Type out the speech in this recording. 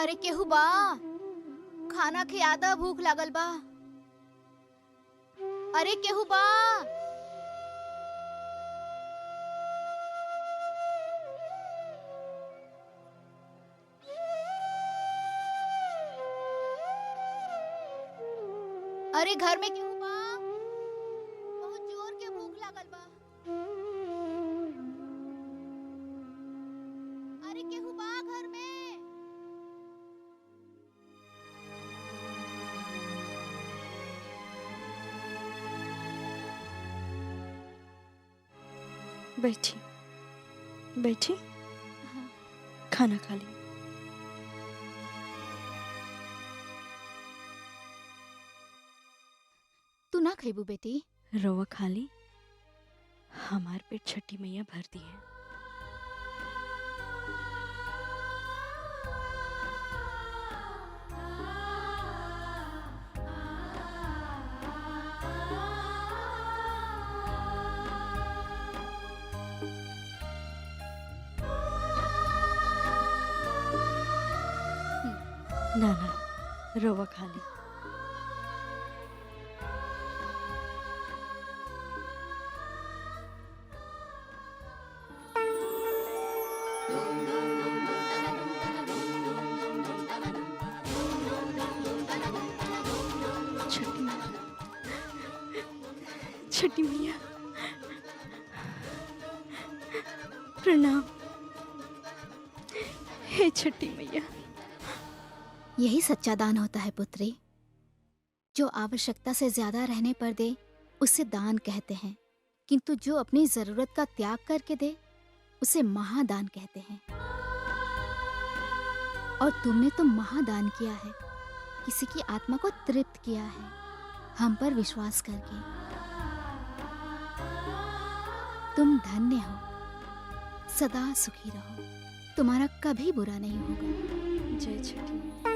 अरे केहू बा, खाना खियादा, भूख लागल बा। अरे केहू बा। अरे घर में केहू बा, बहुत जोर के भूख लागल बा। अरे केहू बा घर में। बैठी बैठी, खाना खा ली। तू ना खइबू बेटी? रवा खा ली, हमार पेट छठी मैया भर दी है। ना ना, रवा खा ली। छठी मैया प्रणाम। हे छठी मैया। यही सच्चा दान होता है पुत्री। जो आवश्यकता से ज्यादा रहने पर दे उसे दान कहते हैं, किंतु जो अपनी जरूरत का त्याग करके दे उसे महादान कहते हैं। और तुमने तो महादान किया है, किसी की आत्मा को तृप्त किया है, हम पर विश्वास करके। तुम धन्य हो, सदा सुखी रहो, तुम्हारा कभी बुरा नहीं होगा। जय छठी।